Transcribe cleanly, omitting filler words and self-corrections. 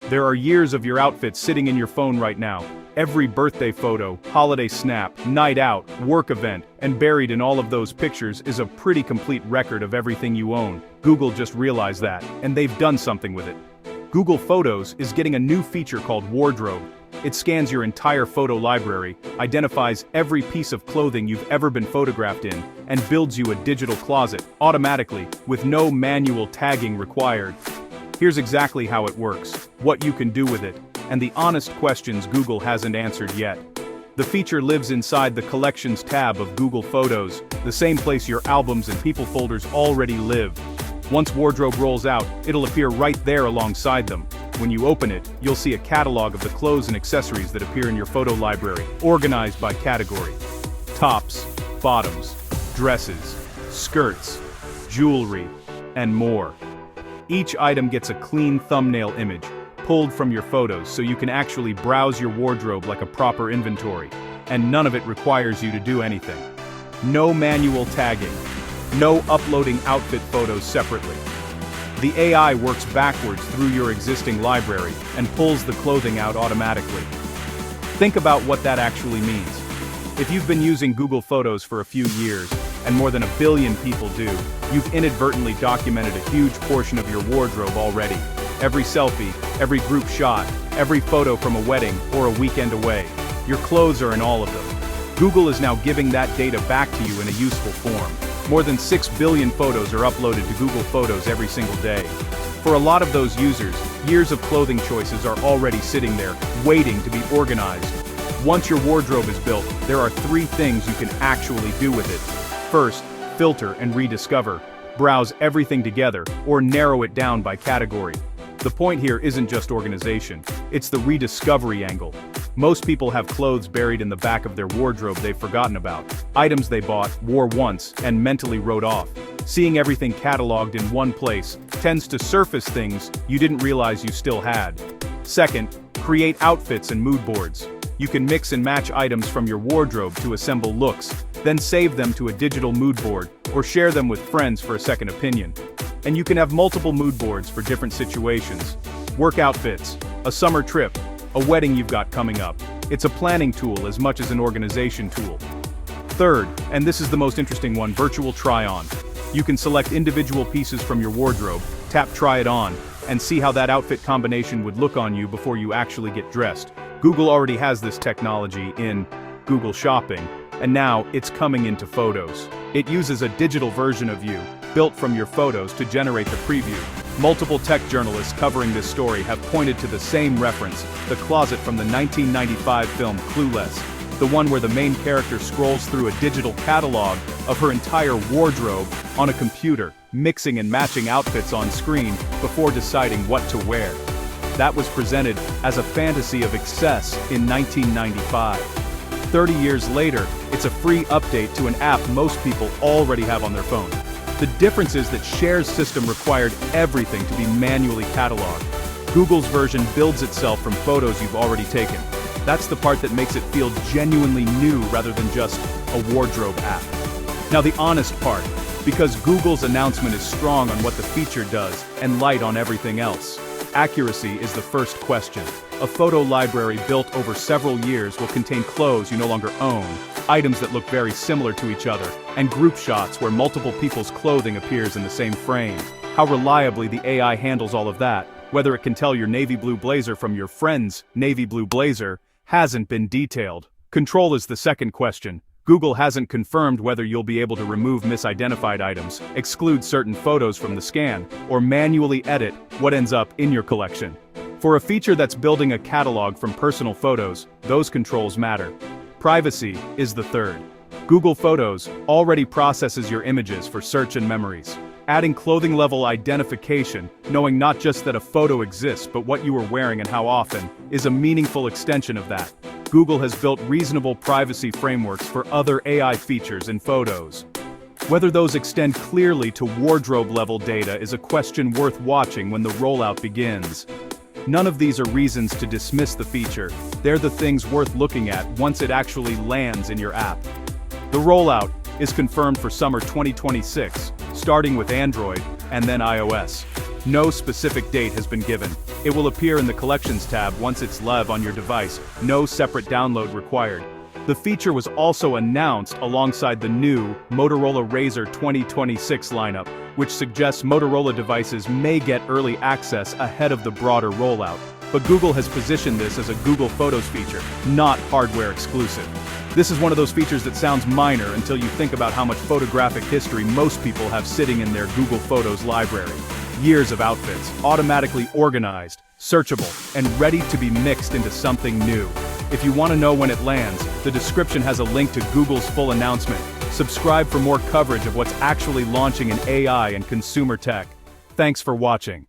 There are years of your outfits sitting in your phone right now. Every birthday photo, holiday snap, night out, work event, and buried in all of those pictures is a pretty complete record of everything you own. Google just realized that, and they've done something with it. Google Photos is getting a new feature called Wardrobe. It scans your entire photo library, identifies every piece of clothing you've ever been photographed in, and builds you a digital closet, automatically, with no manual tagging required. Here's exactly how it works, what you can do with it, and the honest questions Google hasn't answered yet. The feature lives inside the Collections tab of Google Photos, the same place your albums and people folders already live. Once Wardrobe rolls out, it'll appear right there alongside them. When you open it, you'll see a catalog of the clothes and accessories that appear in your photo library, organized by category. Tops, bottoms, dresses, skirts, jewelry, and more. Each item gets a clean thumbnail image, pulled from your photos so you can actually browse your wardrobe like a proper inventory. And none of it requires you to do anything. No manual tagging. No uploading outfit photos separately. The AI works backwards through your existing library and pulls the clothing out automatically. Think about what that actually means. If you've been using Google Photos for a few years, and more than 1 billion people do, you've inadvertently documented a huge portion of your wardrobe already. Every selfie, every group shot, every photo from a wedding or a weekend away. Your clothes are in all of them. Google is now giving that data back to you in a useful form. More than 6 billion photos are uploaded to Google Photos every single day. For a lot of those users, years of clothing choices are already sitting there, waiting to be organized. Once your wardrobe is built, there are 3 things you can actually do with it. First, filter and rediscover. Browse everything together, or narrow it down by category. The point here isn't just organization, it's the rediscovery angle. Most people have clothes buried in the back of their wardrobe they've forgotten about, items they bought, wore once, and mentally wrote off. Seeing everything cataloged in one place tends to surface things you didn't realize you still had. Second, create outfits and mood boards. You can mix and match items from your wardrobe to assemble looks, then save them to a digital mood board, or share them with friends for a second opinion. And you can have multiple mood boards for different situations. Work outfits, a summer trip, a wedding you've got coming up. It's a planning tool as much as an organization tool. Third, and this is the most interesting one, virtual try-on. You can select individual pieces from your wardrobe, tap try it on, and see how that outfit combination would look on you before you actually get dressed. Google already has this technology in Google Shopping, and now it's coming into Photos. It uses a digital version of you, built from your photos to generate the preview. Multiple tech journalists covering this story have pointed to the same reference, the closet from the 1995 film Clueless, the one where the main character scrolls through a digital catalog of her entire wardrobe on a computer, mixing and matching outfits on screen before deciding what to wear. That was presented as a fantasy of excess in 1995. 30 years later, it's a free update to an app most people already have on their phone. The difference is that Share's system required everything to be manually cataloged. Google's version builds itself from photos you've already taken. That's the part that makes it feel genuinely new rather than just a wardrobe app. Now the honest part, because Google's announcement is strong on what the feature does and light on everything else. Accuracy is the first question. A photo library built over several years will contain clothes you no longer own, items that look very similar to each other, and group shots where multiple people's clothing appears in the same frame. How reliably the AI handles all of that, whether it can tell your navy blue blazer from your friend's navy blue blazer, hasn't been detailed. Control is the second question. Google hasn't confirmed whether you'll be able to remove misidentified items, exclude certain photos from the scan, or manually edit what ends up in your collection. For a feature that's building a catalog from personal photos, those controls matter. Privacy is the third. Google Photos already processes your images for search and memories. Adding clothing-level identification, knowing not just that a photo exists but what you are wearing and how often, is a meaningful extension of that. Google has built reasonable privacy frameworks for other AI features in Photos. Whether those extend clearly to wardrobe-level data is a question worth watching when the rollout begins. None of these are reasons to dismiss the feature, they're the things worth looking at once it actually lands in your app. The rollout is confirmed for summer 2026, starting with Android and then iOS. No specific date has been given. It will appear in the Collections tab once it's live on your device, no separate download required. The feature was also announced alongside the new Motorola Razr 2026 lineup, which suggests Motorola devices may get early access ahead of the broader rollout. But Google has positioned this as a Google Photos feature, not hardware exclusive. This is one of those features that sounds minor until you think about how much photographic history most people have sitting in their Google Photos library. Years of outfits, automatically organized, searchable, and ready to be mixed into something new. If you want to know when it lands, the description has a link to Google's full announcement. Subscribe for more coverage of what's actually launching in AI and consumer tech. Thanks for watching.